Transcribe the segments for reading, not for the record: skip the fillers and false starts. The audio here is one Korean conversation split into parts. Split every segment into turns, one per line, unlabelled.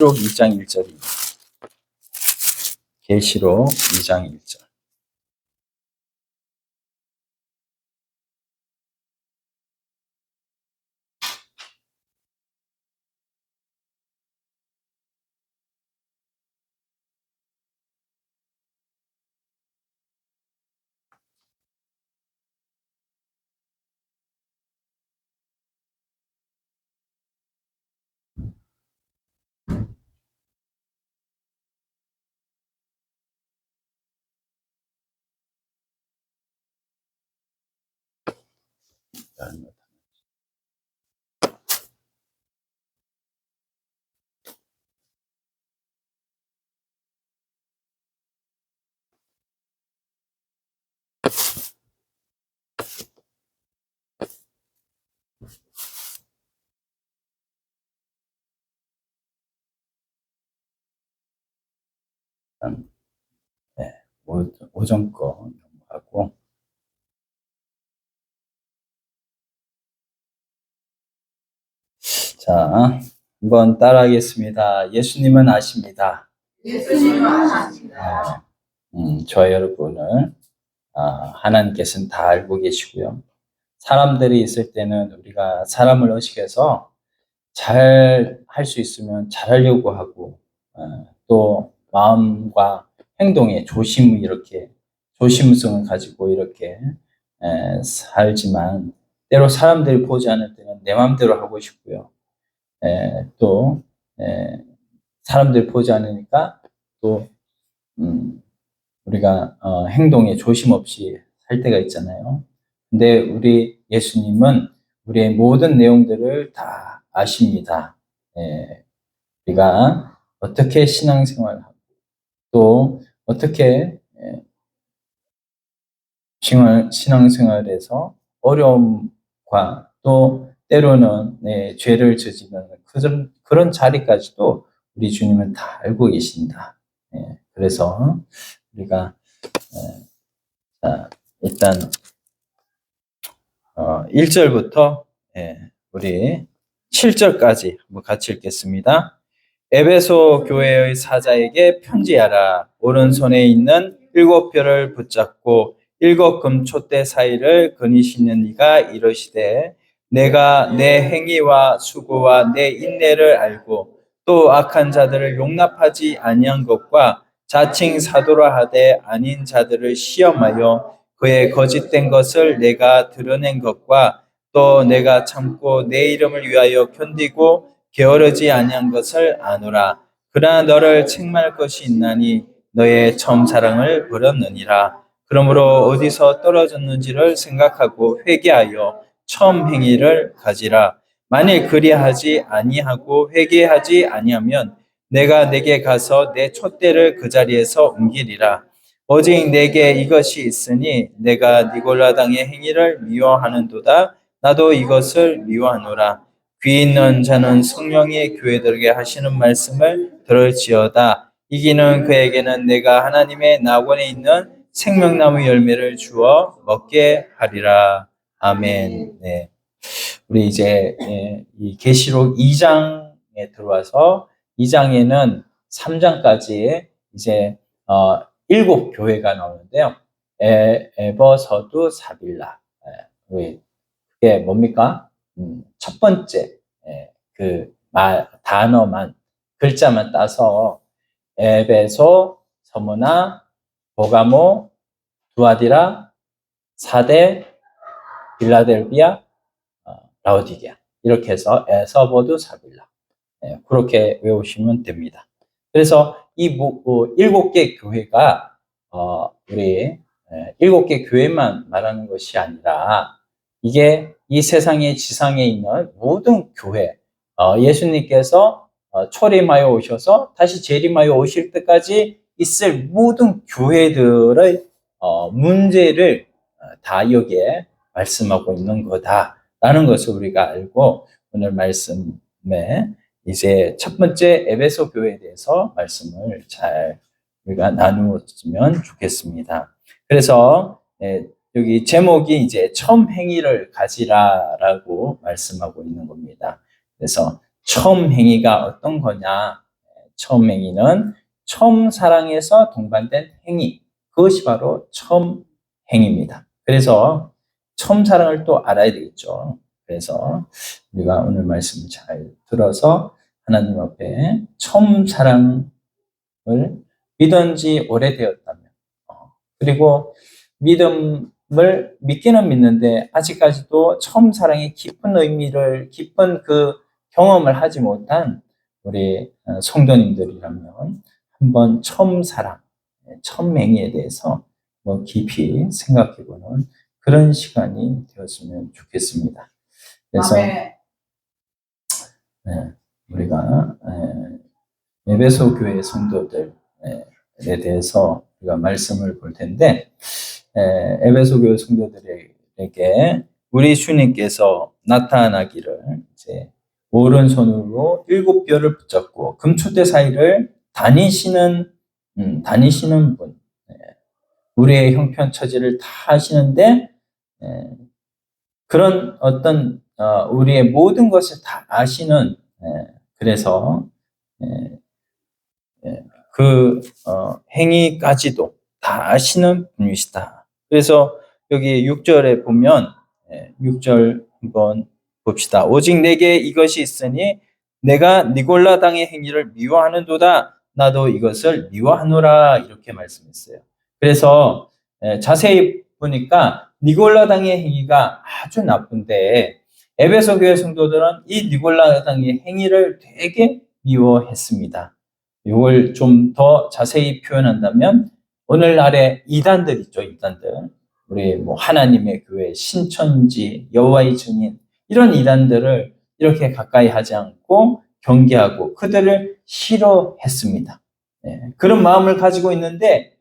2장 1절입니다. 계시록 2장 1절. 네, 오전 거 넘어가고. 자, 한번 따라하겠습니다. 예수님은 아십니다.
예수님은 아십니다.
저 여러분을 하나님께서는 다 알고 계시고요. 사람들이 있을 때는 우리가 사람을 의식해서 잘 할 수 있으면 잘하려고 하고, 또 마음과 행동에 조심성을 가지고 이렇게 살지만, 때로 사람들이 보지 않을 때는 내 마음대로 하고 싶고요. 또 사람들이 보지 않으니까 또 우리가 행동에 조심 없이 살 때가 있잖아요. 근데 우리 예수님은 우리의 모든 내용들을 다 아십니다. 우리가 어떻게 신앙생활하고 또 어떻게 신앙생활에서 어려움과 또 때로는 죄를 저지르는 그런 자리까지도 우리 주님은 다 알고 계신다. 그래서 우리가 일단 1절부터 우리 7절까지 한번 같이 읽겠습니다. 에베소 교회의 사자에게 편지하라. 오른손에 있는 7별을 붙잡고 7 금촛대 사이를 거니시는 이가 이르시되, 내가 내 행위와 수고와 내 인내를 알고 또 악한 자들을 용납하지 아니한 것과 자칭 사도라 하되 아닌 자들을 시험하여 그의 거짓된 것을 내가 드러낸 것과 또 내가 참고 내 이름을 위하여 견디고 게으르지 아니한 것을 아노라. 그러나 너를 책망할 것이 있나니 너의 처음 사랑을 버렸느니라. 그러므로 어디서 떨어졌는지를 생각하고 회개하여 처음 행위를 가지라. 만일 그리하지 아니하고 회개하지 아니하면 내가 내게 가서 내 촛대를 그 자리에서 옮기리라. 오직 내게 이것이 있으니 내가 니골라 당의 행위를 미워하는도다. 나도 이것을 미워하노라. 귀 있는 자는 성령이 교회들에게 하시는 말씀을 들을지어다. 이기는 그에게는 내가 하나님의 낙원에 있는 생명나무 열매를 주어 먹게 하리라. 아멘. 네. 우리 이제 이 계시록 2장에 들어와서 2장에는 3장까지 이제 7 교회가 나오는데요. 에버서두 사빌라. 우리 그게 뭡니까? 첫 번째 그 단어만 글자만 따서 에베소, 서무나, 보가모, 두아디라, 사데, 빌라델비아, 라오디게아, 이렇게 해서 에서보두 사빌라, 그렇게 외우시면 됩니다. 그래서 이 7개 교회가 우리 7개 교회만 말하는 것이 아니라 이게 이 세상의 지상에 있는 모든 교회, 예수님께서 초림하여 오셔서 다시 재림하여 오실 때까지 있을 모든 교회들의 문제를 다 여기에 말씀하고 있는 거다라는 것을 우리가 알고, 오늘 말씀에 이제 첫 번째 에베소 교회에 대해서 말씀을 잘 우리가 나누었으면 좋겠습니다. 그래서 여기 제목이 이제 처음 행위를 가지라라고 말씀하고 있는 겁니다. 그래서 처음 행위가 어떤 거냐? 처음 행위는 처음 사랑에서 동반된 행위. 그것이 바로 처음 행위입니다. 그래서 처음 사랑을 또 알아야 되겠죠. 그래서 우리가 오늘 말씀을 잘 들어서 하나님 앞에 처음 사랑을 믿은 지 오래되었다면, 그리고 믿음을 믿기는 믿는데 아직까지도 처음 사랑의 깊은 의미를, 깊은 그 경험을 하지 못한 우리 성도님들이라면 한번 처음 사랑, 처음 행위에 대해서 뭐 깊이 생각해보는 그런 시간이 되었으면 좋겠습니다. 그래서 우리가 에베소 교회 성도들에 대해서 우리가 말씀을 볼 텐데, 에베소 교회 성도들에게 우리 주님께서 나타나기를 이제 오른손으로 7뼈를 붙잡고 금초대 사이를 다니시는 분, 우리의 형편 처지를 다 아시는데, 그런 어떤 우리의 모든 것을 다 아시는, 그래서 그 행위까지도 다 아시는 분이시다. 그래서 여기 6절에 보면 6절 한번 봅시다. 오직 내게 이것이 있으니 내가 니골라당의 행위를 미워하는도다. 나도 이것을 미워하노라. 이렇게 말씀했어요. 그래서 자세히 보니까 니골라당의 행위가 아주 나쁜데 에베소 교회 성도들은 이 니골라당의 행위를 되게 미워했습니다. 이걸 좀 더 자세히 표현한다면 오늘날의 이단들 있죠, 이단들. 우리 뭐 하나님의 교회, 신천지, 여호와의 증인 이런 이단들을 이렇게 가까이 하지 않고 경계하고 그들을 싫어했습니다. 그런 마음을 가지고 있는데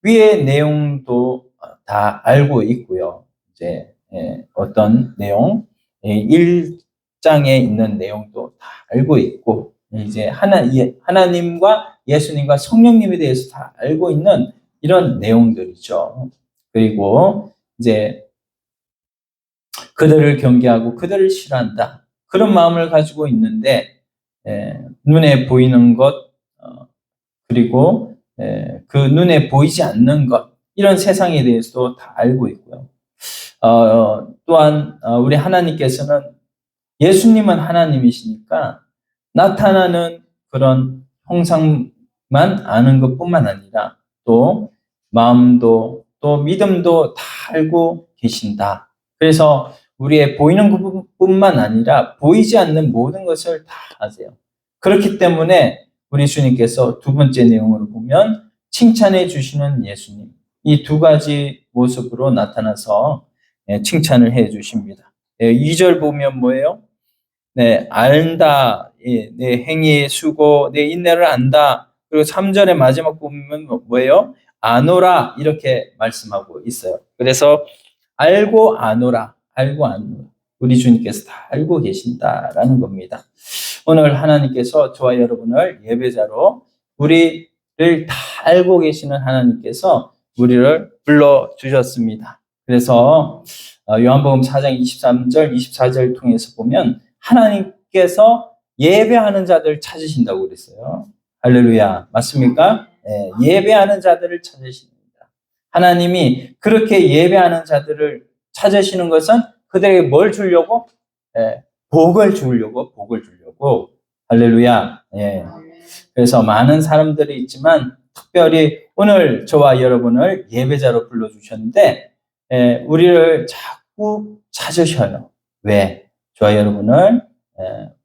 위의 내용도 다 알고 있고요. 이제 어떤 내용, 1장에 있는 내용도 다 알고 있고 이제 하나님과 예수님과 성령님에 대해서 다 알고 있는 이런 내용들이죠. 그리고 이제 그들을 경계하고 그들을 싫어한다. 그런 마음을 가지고 있는데 눈에 보이는 것 그리고 그 눈에 보이지 않는 것 이런 세상에 대해서도 다 알고 있고요. 또한 우리 하나님께서는 예수님은 하나님이시니까 나타나는 그런 형상만 아는 것뿐만 아니라 또 마음도 또 믿음도 다 알고 계신다. 그래서 우리의 보이는 것뿐만 아니라 보이지 않는 모든 것을 다 아세요. 그렇기 때문에 우리 주님께서 두 번째 내용으로 보면 칭찬해 주시는 예수님. 이 두 가지 모습으로 나타나서 칭찬을 해 주십니다. 2절 보면 뭐예요? 네, 안다. 내 행위의 수고, 내 인내를 안다. 그리고 3절의 마지막 보면 뭐예요? 아노라. 이렇게 말씀하고 있어요. 그래서 알고 아노라. 알고 아노라. 우리 주님께서 다 알고 계신다라는 겁니다. 오늘 하나님께서 저와 여러분을 예배자로 우리를 다 알고 계시는 하나님께서 우리를 불러주셨습니다. 그래서 요한복음 4장 23절, 24절 통해서 보면 하나님께서 예배하는 자들을 찾으신다고 그랬어요. 할렐루야. 맞습니까? 예배하는 자들을 찾으십니다. 하나님이 그렇게 예배하는 자들을 찾으시는 것은 그들에게 뭘 주려고? 복을 주려고. 할렐루야. 그래서 많은 사람들이 있지만 특별히 오늘 저와 여러분을 예배자로 불러주셨는데 우리를 자꾸 찾으셔요. 왜? 저와 여러분을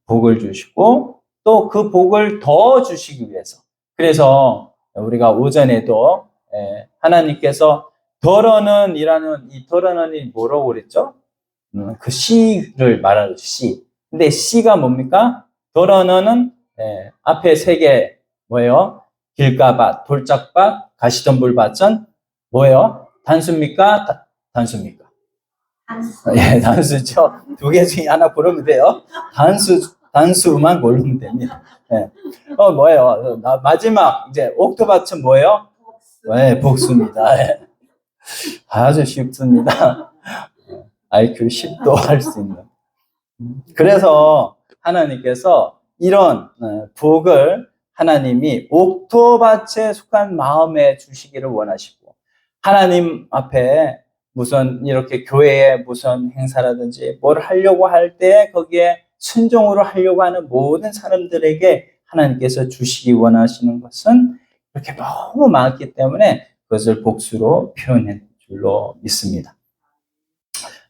복을 주시고 또 그 복을 더 주시기 위해서. 그래서 우리가 오전에도 하나님께서 덜어는이라는 이 덜어는이 뭐라고 그랬죠? 그 씨를 말하는 씨. 근데 씨가 뭡니까? 덜어는은 앞에 세 개 뭐예요? 길가밭, 돌짝밭, 가시덤불밭은 뭐예요? 단수입니까? 단수입니까? 예, 단수죠. 두 개 중에 하나 고르면 돼요. 단수만 고르면 됩니다. 뭐예요? 마지막, 이제, 옥토밭은 뭐예요? 복수입니다. 아주 쉽습니다. IQ 10도 할 수 있는. 그래서 하나님께서 이런 복을 하나님이 옥토밭에 속한 마음에 주시기를 원하시고, 하나님 앞에 무슨 이렇게 교회에 무슨 행사라든지 뭘 하려고 할 때 거기에 순종으로 하려고 하는 모든 사람들에게 하나님께서 주시기 원하시는 것은 이렇게 너무 많기 때문에 그것을 복수로 표현한 줄로 믿습니다.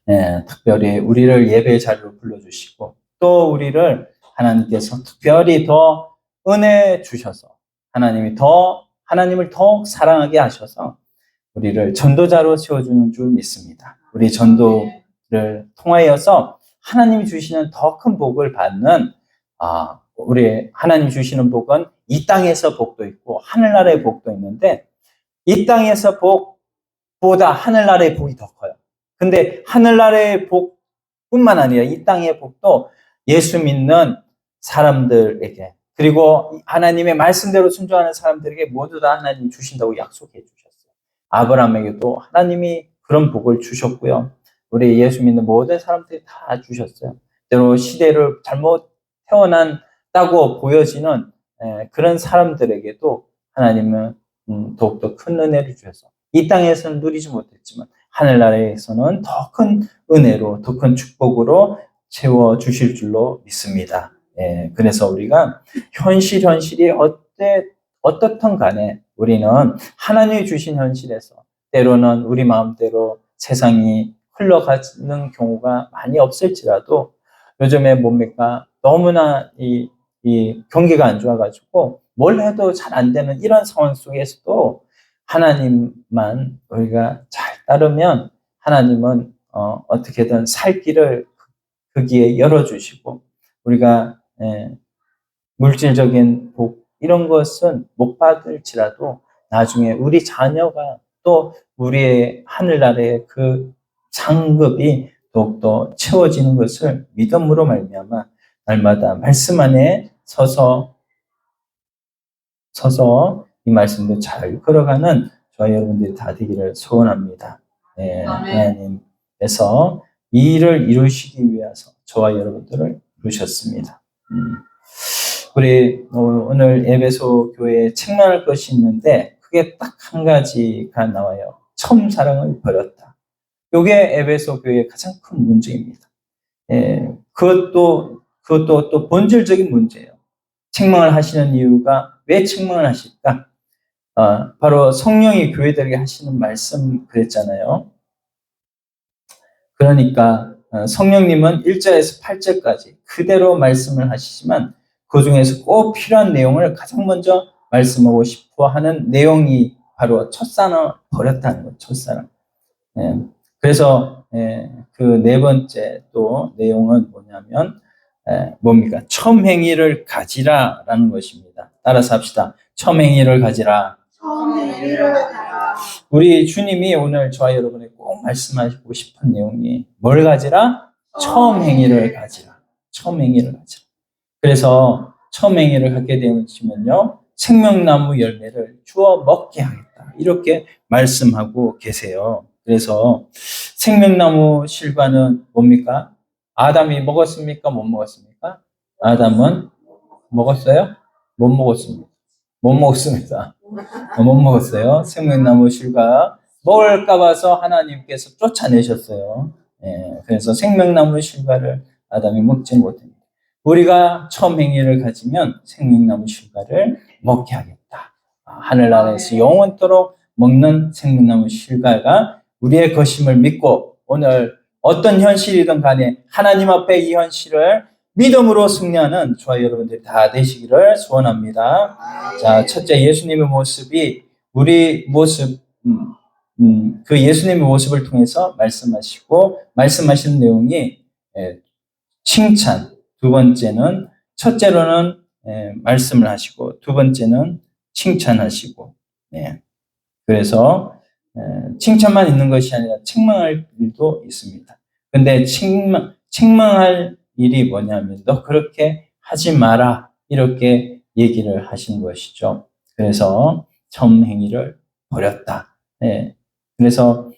네, 특별히 우리를 예배의 자리로 불러주시고 또 우리를 하나님께서 특별히 더 은혜 주셔서 하나님을 더욱 사랑하게 하셔서 우리를 전도자로 세워주는 줄 믿습니다. 우리 전도를 통하여서 하나님이 주시는 더 큰 복을 받는, 우리 하나님 주시는 복은 이 땅에서 복도 있고 하늘나라의 복도 있는데, 이 땅에서 복보다 하늘나라의 복이 더 커요. 근데 하늘나라의 복뿐만 아니라 이 땅의 복도 예수 믿는 사람들에게, 그리고 하나님의 말씀대로 순종하는 사람들에게 모두 다 하나님이 주신다고 약속해 주셨어요. 아브라함에게도 하나님이 그런 복을 주셨고요. 우리 예수 믿는 모든 사람들이 다 주셨어요. 때로 시대를 잘못 태어난다고 보여지는 그런 사람들에게도 하나님은 더욱더 큰 은혜를 주셔서 이 땅에서는 누리지 못했지만 하늘나라에서는 더 큰 은혜로, 더 큰 축복으로 채워주실 줄로 믿습니다. 그래서 우리가 현실이 어떻든 간에 우리는 하나님이 주신 현실에서 때로는 우리 마음대로 세상이 흘러가는 경우가 많이 없을지라도 요즘에 뭡니까? 너무나 이 경기가 안 좋아가지고 뭘 해도 잘 안 되는 이런 상황 속에서도 하나님만 우리가 잘 따르면 하나님은 어떻게든 살 길을 거기에 열어주시고, 우리가 물질적인 복 이런 것은 못 받을지라도 나중에 우리 자녀가 또 우리의 하늘나라의 그 상급이 더욱더 채워지는 것을 믿음으로 말미암아 날마다 말씀 안에 서서 이 말씀도 잘 걸어가는 저와 여러분들이 다 되기를 소원합니다. 하나님께서 이 일을 이루시기 위해서 저와 여러분들을 부르셨습니다. 우리 오늘 에베소 교회에 책망할 것이 있는데 그게 딱 한 가지가 나와요. 처음 사랑을 버렸다. 이게 에베소 교회의 가장 큰 문제입니다. 그것도 또 본질적인 문제예요. 책망을 하시는 이유가 왜 책망을 하실까? 바로 성령이 교회들에게 하시는 말씀 그랬잖아요. 그러니까 성령님은 1절에서 8절까지 그대로 말씀을 하시지만 그 중에서 꼭 필요한 내용을 가장 먼저 말씀하고 싶어 하는 내용이 바로 첫사랑을 버렸다는 거예요. 첫사랑. 그래서 그 네 번째 또 내용은 뭐냐면 뭡니까? 첨행위를 가지라라는 것입니다. 따라서 합시다. 첨행위를 가지라. 우리 주님이 오늘 저와 여러분에게 꼭 말씀하시고 싶은 내용이 뭘 가지라? 첨행위를 가지라. 첨행위를 가지라. 그래서 첨행위를 갖게 되면요, 생명나무 열매를 주워 먹게 하겠다. 이렇게 말씀하고 계세요. 그래서 생명나무 실과는 뭡니까? 아담이 먹었습니까? 못 먹었습니까? 아담은 먹었어요? 못 먹었습니다. 못 먹었습니다. 못 먹었어요. 생명나무 실과 먹을까 봐서 하나님께서 쫓아내셨어요. 그래서 생명나무 실과를 아담이 먹지 못합니다. 우리가 처음 행위를 가지면 생명나무 실과를 먹게 하겠다. 하늘나라에서 영원토록 먹는 생명나무 실과가 우리의 것임을 믿고 오늘 어떤 현실이든 간에 하나님 앞에 이 현실을 믿음으로 승리하는 저와 여러분들이 다 되시기를 소원합니다. 자, 첫째, 예수님의 모습이 우리 모습, 그 예수님의 모습을 통해서 말씀하시는 내용이 칭찬. 두 번째는, 첫째로는 말씀을 하시고, 두 번째는 칭찬하시고, 그래서 칭찬만 있는 것이 아니라 책망할 일도 있습니다. 근데 책망할 일이 뭐냐면 너 그렇게 하지 마라 이렇게 얘기를 하신 것이죠. 그래서 첨행위를 버렸다. 그래서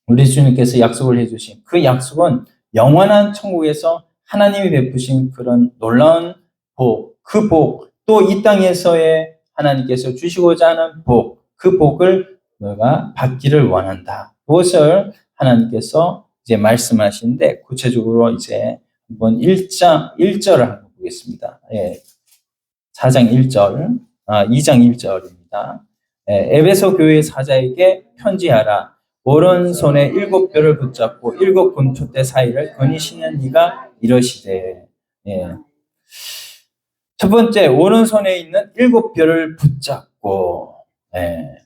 우리 주님께서 약속을 해주신 그 약속은 영원한 천국에서 하나님이 베푸신 그런 놀라운 복, 그 복 또 이 땅에서의 하나님께서 주시고자 하는 복, 그 복을 너가 받기를 원한다. 그것을 하나님께서 이제 말씀하시는데, 구체적으로 이제 한번 1절을 한번 보겠습니다. 예. 4장 1절, 2장 1절입니다. 에베소 교회 사자에게 편지하라. 오른손에 7뼈를 붙잡고 7 금촛대 사이를 거니시는 이가 이러시되. 예. 첫 번째, 오른손에 있는 7뼈를 붙잡고.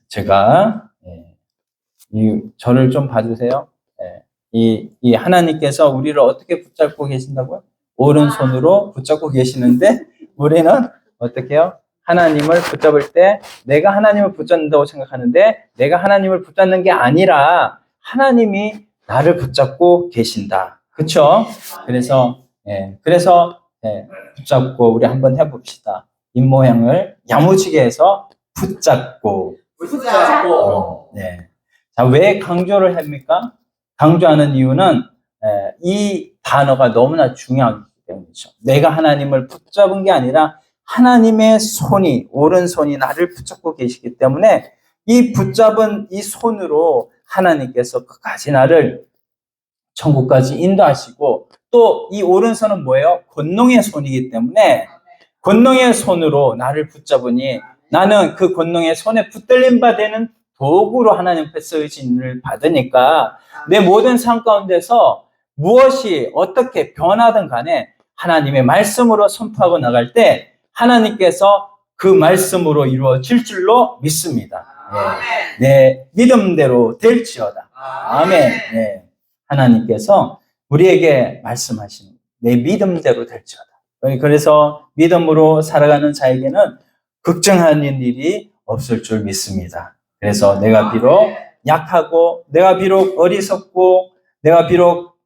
제가 저를 좀 봐주세요. 이 하나님께서 우리를 어떻게 붙잡고 계신다고요? 오른손으로 붙잡고 계시는데, 우리는 어떻게 해요? 하나님을 붙잡을 때 내가 하나님을 붙잡는다고 생각하는데, 내가 하나님을 붙잡는 게 아니라 하나님이 나를 붙잡고 계신다. 그렇죠? 그래서 붙잡고 우리 한번 해봅시다. 입 모양을 야무지게 해서 붙잡고. 네. 자, 왜 강조를 합니까? 강조하는 이유는 이 단어가 너무나 중요하기 때문이죠. 내가 하나님을 붙잡은 게 아니라 하나님의 손이, 오른손이 나를 붙잡고 계시기 때문에 이 붙잡은 이 손으로 하나님께서 끝까지 나를 천국까지 인도하시고, 또 이 오른손은 뭐예요? 권능의 손이기 때문에 권능의 손으로 나를 붙잡으니 나는 그 권능의 손에 붙들림 바 되는 도구로 하나님 앞에 쓰여짐을 받으니까 내 모든 삶 가운데서 무엇이 어떻게 변하든 간에 하나님의 말씀으로 선포하고 나갈 때 하나님께서 그 말씀으로 이루어질 줄로 믿습니다. 내 믿음대로 될지어다. 아멘. 네. 하나님께서 우리에게 말씀하시는 내 믿음대로 될지어다. 그래서 믿음으로 살아가는 자에게는 걱정하는 일이 없을 줄 믿습니다. 그래서 내가 비록 약하고, 내가 비록 어리석고, 내가 비록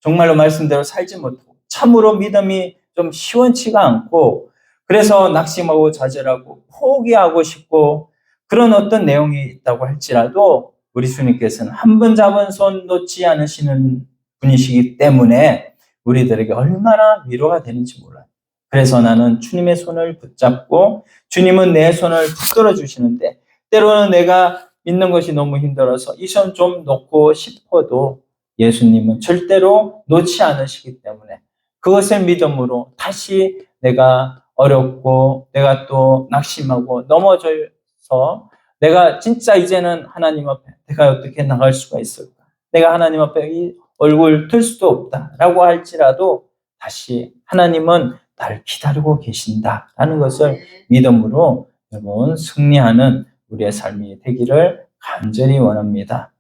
정말로 말씀대로 살지 못하고, 참으로 믿음이 좀 시원치가 않고, 그래서 낙심하고 좌절하고 포기하고 싶고, 그런 어떤 내용이 있다고 할지라도 우리 주님께서는 한 번 잡은 손 놓지 않으시는 분이시기 때문에 우리들에게 얼마나 위로가 되는지 몰라요. 그래서 나는 주님의 손을 붙잡고, 주님은 내 손을 붙들어 주시는데, 때로는 내가 믿는 것이 너무 힘들어서 이 손 좀 놓고 싶어도 예수님은 절대로 놓지 않으시기 때문에 그것을 믿음으로 다시 내가 어렵고, 내가 또 낙심하고 넘어져서 내가 진짜 이제는 하나님 앞에 내가 어떻게 나갈 수가 있을까? 내가 하나님 앞에 이 얼굴 들 수도 없다라고 할지라도 다시 하나님은 나를 기다리고 계신다라는 것을 믿음으로 여러분 승리하는 우리의 삶이 되기를 간절히 원합니다.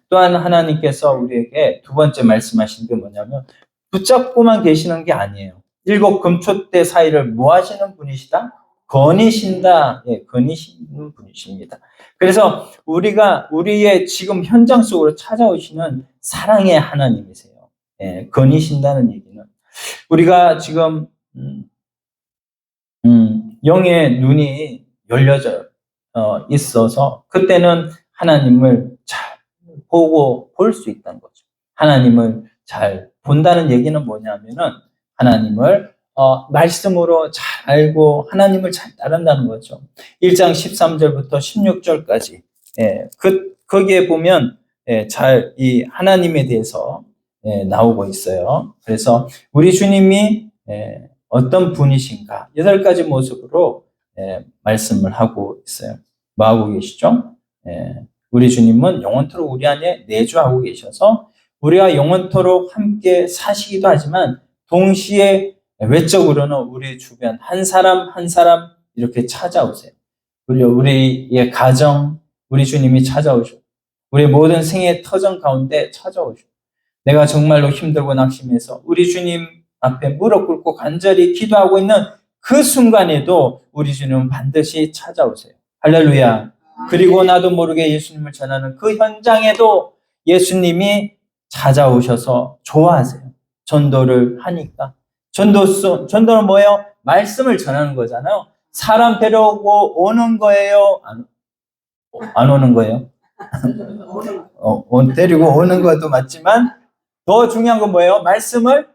또한 하나님께서 우리에게 두 번째 말씀하신 게 뭐냐면, 붙잡고만 계시는 게 아니에요. 7 금촛대 사이를 뭐 하시는 분이시다? 거니신다. 거니시는 분이십니다. 그래서 우리의 지금 현장 속으로 찾아오시는 사랑의 하나님이세요. 거니신다는 얘기는 우리가 지금 영의 눈이 열려져 있어서 그때는 하나님을 잘 보고 볼 수 있다는 거죠. 하나님을 잘 본다는 얘기는 뭐냐면은 하나님을 말씀으로 잘 알고 하나님을 잘 따른다는 거죠. 1장 13절부터 16절까지 거기에 보면 잘 이 하나님에 대해서 나오고 있어요. 그래서 우리 주님이 어떤 분이신가 8가지 모습으로 말씀을 하고 있어요. 뭐 하고 계시죠? 우리 주님은 영원토록 우리 안에 내주하고 계셔서 우리가 영원토록 함께 사시기도 하지만 동시에 외적으로는 우리 주변 한 사람 한 사람 이렇게 찾아오세요. 우리의 가정, 우리 주님이 찾아오시고 우리 모든 생의 터전 가운데 찾아오시고 내가 정말로 힘들고 낙심해서 우리 주님 앞에 무릎 꿇고 간절히 기도하고 있는 그 순간에도 우리 주님은 반드시 찾아오세요. 할렐루야. 그리고 나도 모르게 예수님을 전하는 그 현장에도 예수님이 찾아오셔서 좋아하세요. 전도를 하니까. 전도는 뭐예요? 말씀을 전하는 거잖아요. 사람 데려오고 오는 거예요? 안 오는 거예요? 데리고 오는 것도 맞지만 더 중요한 건 뭐예요? 말씀을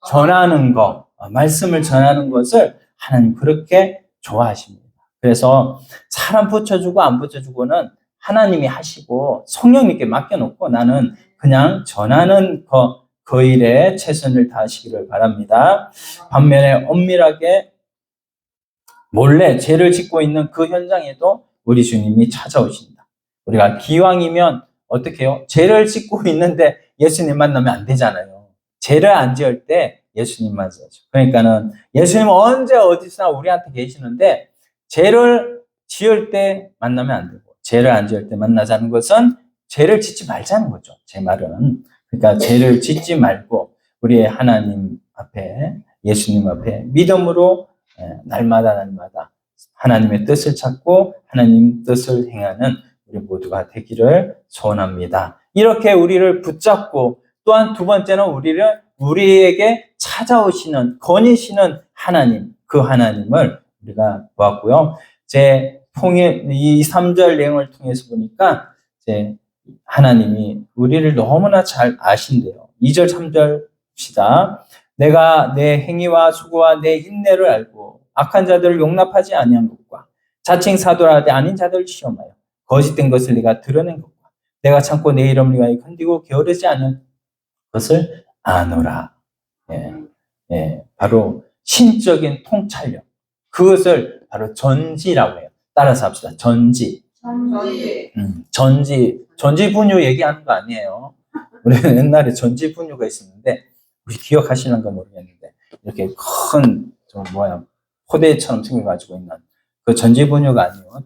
전하는 거. 말씀을 전하는 것을 하나님 그렇게 좋아하십니다. 그래서 사람 붙여주고 안 붙여주고는 하나님이 하시고 성령님께 맡겨놓고 나는 그냥 전하는 그 일에 최선을 다하시기를 바랍니다. 반면에 엄밀하게 몰래 죄를 짓고 있는 그 현장에도 우리 주님이 찾아오신다. 우리가 기왕이면 어떻게 해요? 죄를 짓고 있는데 예수님 만나면 안 되잖아요. 죄를 안 지을 때 예수님 만나죠. 그러니까는 예수님 언제 어디서나 우리한테 계시는데 죄를 지을 때 만나면 안 되고 죄를 안 지을 때 만나자는 것은 죄를 짓지 말자는 거죠. 제 말은. 그러니까 죄를 짓지 말고 우리의 하나님 앞에 예수님 앞에 믿음으로 날마다 하나님의 뜻을 찾고 하나님 뜻을 행하는 우리 모두가 되기를 소원합니다. 이렇게 우리를 붙잡고 또한 두 번째는 우리에게 찾아오시는 거니시는 하나님, 그 하나님을 우리가 보았고요. 이 3절 내용을 통해서 보니까 하나님이 우리를 너무나 잘 아신대요. 2절, 3절 봅시다. 내가 내 행위와 수고와 내 인내를 알고 악한 자들을 용납하지 아니한 것과 자칭 사도라되 아닌 자들을 시험하여 거짓된 것을 네가 드러낸 것과 내가 참고 내 이름을 위하여 건디고 게으르지 않은 것을 아노라. 바로 신적인 통찰력. 그것을 바로 전지라고 해요. 따라서 합시다. 전지. 전지분유 얘기하는 거 아니에요. 우리는 옛날에 전지분유가 있었는데 혹시 기억하시는가 모르겠는데 이렇게 큰 포대처럼 생겨가지고 있는 그 전지분유가 아니에요.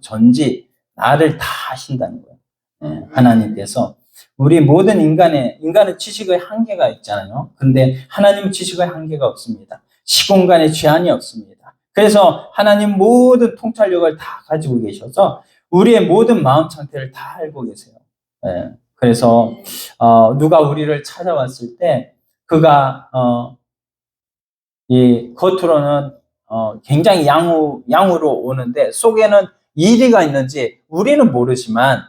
나를 다 하신다는 거예요. 하나님께서 우리 모든 인간의 지식의 한계가 있잖아요. 근데 하나님 지식의 한계가 없습니다. 시공간의 제한이 없습니다. 그래서 하나님 모든 통찰력을 다 가지고 계셔서 우리의 모든 마음 상태를 다 알고 계세요. 그래서 누가 우리를 찾아왔을 때 그가 이 겉으로는 굉장히 양으로 오는데 속에는 이리가 있는지 우리는 모르지만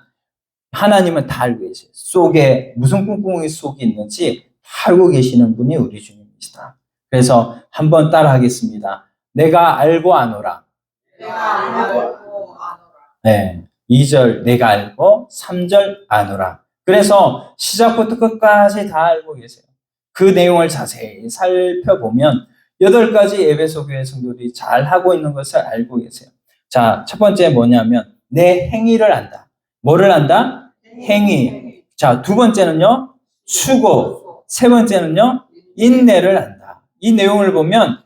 하나님은 다 알고 계세요. 속에 무슨 꿍꿍이 속이 있는지 다 알고 계시는 분이 우리 주님이시다. 그래서 한번 따라하겠습니다. 내가 알고 아노라. 2절 내가 알고 3절 아노라. 그래서 시작부터 끝까지 다 알고 계세요. 그 내용을 자세히 살펴보면 8가지 에베소 교회 성도들이 잘 하고 있는 것을 알고 계세요. 자, 첫 번째 뭐냐면 내 행위를 안다. 뭐를 안다? 행위. 자, 두 번째는요, 수고. 세 번째는요, 인내를 안다. 이 내용을 보면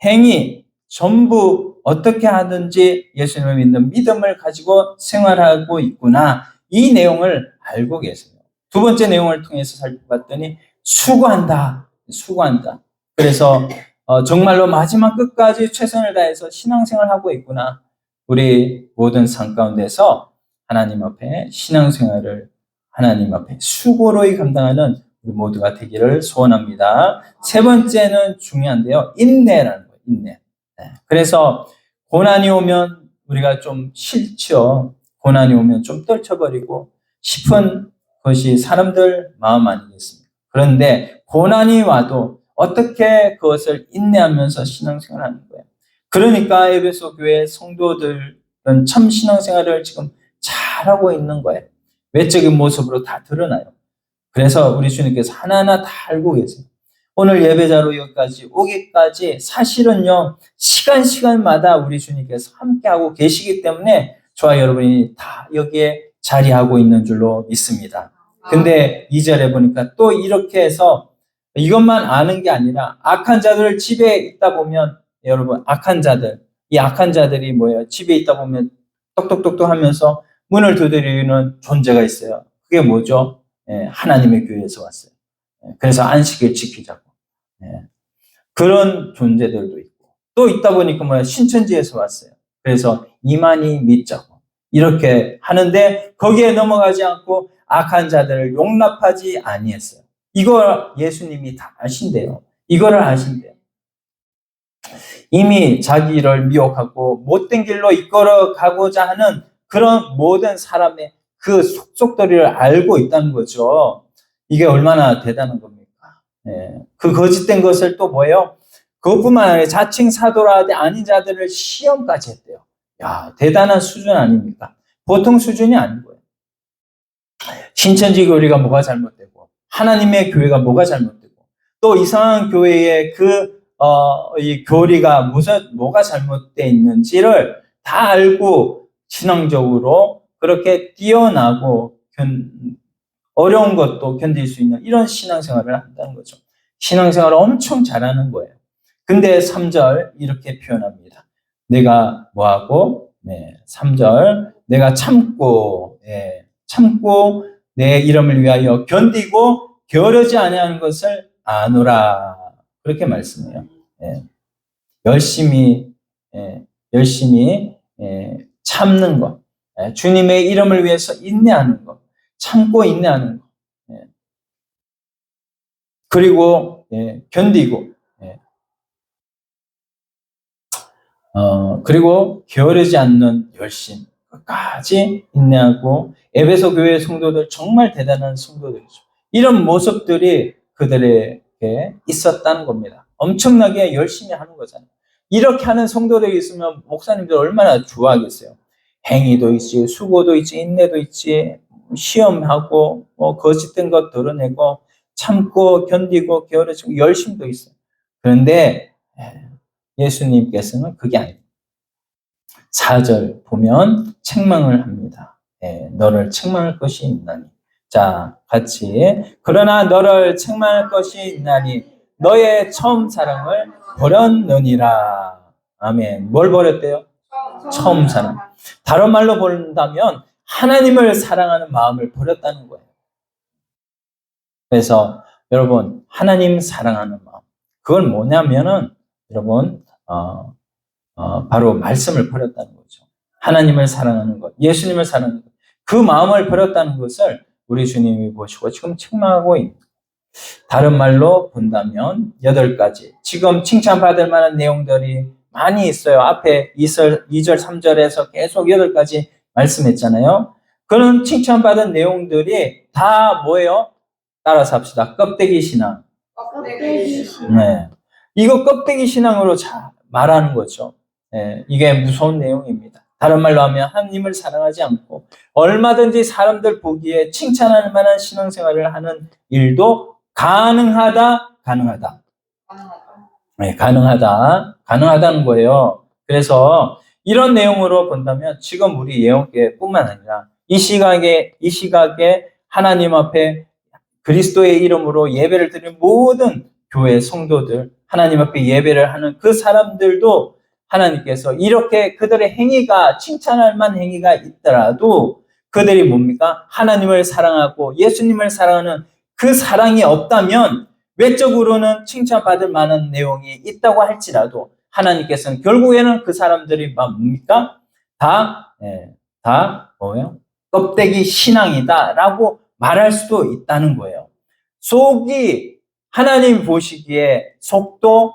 행위, 전부 어떻게 하든지 예수님을 믿는 믿음을 가지고 생활하고 있구나. 이 내용을 알고 계세요. 두 번째 내용을 통해서 살펴봤더니 수고한다. 그래서 정말로 마지막 끝까지 최선을 다해서 신앙생활을 하고 있구나. 우리 모든 삶 가운데서 하나님 앞에 신앙생활을 하나님 앞에 수고로이 감당하는 우리 모두가 되기를 소원합니다. 세 번째는 중요한데요. 인내라는 거예요. 인내. 그래서 고난이 오면 우리가 좀 싫죠. 고난이 오면 좀 떨쳐버리고 싶은 것이 사람들 마음 아니겠습니까? 그런데 고난이 와도 어떻게 그것을 인내하면서 신앙생활을 하는 거예요. 그러니까 에베소 교회 성도들은 참 신앙생활을 지금 잘하고 있는 거예요. 외적인 모습으로 다 드러나요. 그래서 우리 주님께서 하나하나 다 알고 계세요. 오늘 예배자로 여기까지 오기까지 사실은요, 시간마다 우리 주님께서 함께하고 계시기 때문에 저와 여러분이 다 여기에 자리하고 있는 줄로 믿습니다. 근데 2절에 보니까 또 이렇게 해서 이것만 아는 게 아니라 악한 자들 집에 있다 보면 여러분 이 악한 자들이 뭐예요? 집에 있다 보면 똑똑똑똑 하면서 문을 두드리는 존재가 있어요. 그게 뭐죠? 하나님의 교회에서 왔어요. 그래서 안식을 지키자고. 그런 존재들도 있고 또 있다 보니까 뭐야? 신천지에서 왔어요. 그래서 이만희 믿자고. 이렇게 하는데 거기에 넘어가지 않고 악한 자들을 용납하지 아니했어요. 이걸 예수님이 다 아신대요. 이거를 아신대요. 이미 자기를 미혹하고 못된 길로 이끌어 가고자 하는 그런 모든 사람의 그 속속들이를 알고 있다는 거죠. 이게 얼마나 대단한 겁니까? 그 거짓된 것을 또 뭐예요? 그것뿐만 아니라 자칭 사도라 아닌 자들을 시험까지 했대요. 야, 대단한 수준 아닙니까? 보통 수준이 아닌 거예요. 신천지 교리가 뭐가 잘못되고, 하나님의 교회가 뭐가 잘못되고, 또 이상한 교회의 이 교리가 뭐가 잘못되어 있는지를 다 알고 신앙적으로 그렇게 뛰어나고 어려운 것도 견딜 수 있는 이런 신앙생활을 한다는 거죠. 신앙생활을 엄청 잘하는 거예요. 근데 3절 이렇게 표현합니다. 내가 뭐하고? 네, 3절 내가 참고 내 이름을 위하여 견디고 게으르지 아니하는 것을 아노라. 그렇게 말씀해요. 예. 열심히 참는 것, 주님의 이름을 위해서 인내하는 것, 참고 인내하는 것, 그리고 견디고, 그리고 게으르지 않는 열심, 끝까지 인내하고. 에베소 교회 성도들 정말 대단한 성도들이죠. 이런 모습들이 그들에게 있었다는 겁니다. 엄청나게 열심히 하는 거잖아요. 이렇게 하는 성도들이 있으면 목사님들 얼마나 좋아하겠어요. 행위도 있지, 수고도 있지, 인내도 있지, 시험하고 거짓된 것 드러내고 참고 견디고 게으르지고 열심도 있어요. 그런데 예수님께서는 그게 아닙니다. 4절 보면 책망을 합니다. 너를 책망할 것이 있나니. 자, 같이. 그러나 너를 책망할 것이 있나니 너의 처음 사랑을 버렸느니라. 아멘. 뭘 버렸대요? 처음 사랑. 다른 말로 본다면 하나님을 사랑하는 마음을 버렸다는 거예요. 그래서 여러분, 하나님 사랑하는 마음. 그건 뭐냐면은 여러분, 바로 말씀을 버렸다는 거죠. 하나님을 사랑하는 것, 예수님을 사랑하는 것, 그 마음을 버렸다는 것을 우리 주님이 보시고 지금 책망하고 있는 거예요. 다른 말로 본다면 8가지. 지금 칭찬받을 만한 내용들이 많이 있어요. 앞에 2절, 3절에서 계속 8가지 말씀했잖아요. 그런 칭찬받은 내용들이 다 뭐예요? 따라서 합시다. 껍데기 신앙. 네. 이거 껍데기 신앙으로 말하는 거죠. 이게 무서운 내용입니다. 다른 말로 하면 하나님을 사랑하지 않고 얼마든지 사람들 보기에 칭찬할 만한 신앙생활을 하는 일도 가능하다. 네, 가능하다는 거예요. 그래서 이런 내용으로 본다면 지금 우리 예언교회뿐만 아니라 이 시각에 하나님 앞에 그리스도의 이름으로 예배를 드리는 모든 교회 성도들, 하나님 앞에 예배를 하는 그 사람들도 하나님께서 이렇게 그들의 행위가 칭찬할 만한 행위가 있더라도 그들이 뭡니까? 하나님을 사랑하고 예수님을 사랑하는 그 사랑이 없다면 외적으로는 칭찬받을 만한 내용이 있다고 할지라도 하나님께서는 결국에는 그 사람들이 뭡니까? 다 뭐예요? 껍데기 신앙이다라고 말할 수도 있다는 거예요. 속이 하나님 보시기에 속도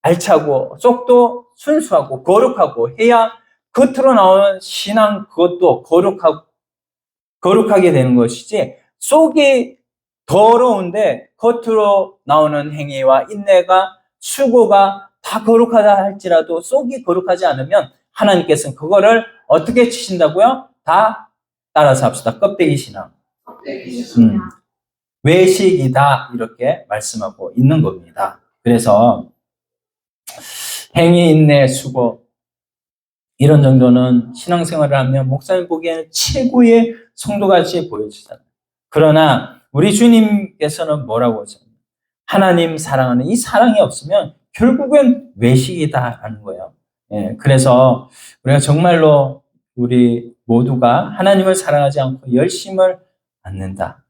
알차고 속도 순수하고 거룩하고 해야 겉으로 나오는 신앙 그것도 거룩하게 되는 것이지, 속이 더러운데 겉으로 나오는 행위와 인내가 수고가 다 거룩하다 할지라도 속이 거룩하지 않으면 하나님께서는 그거를 어떻게 치신다고요? 다 따라서 합시다. 껍데기 신앙. 외식이다 이렇게 말씀하고 있는 겁니다. 그래서 행위, 인내, 수고 이런 정도는 신앙생활을 하면 목사님 보기에는 최고의 성도같이 보여지잖아요. 그러나 우리 주님께서는 뭐라고 하셨나요? 하나님 사랑하는 이 사랑이 없으면 결국엔 외식이다라는 거예요. 그래서 우리가 정말로 우리 모두가 하나님을 사랑하지 않고 열심을 않는다.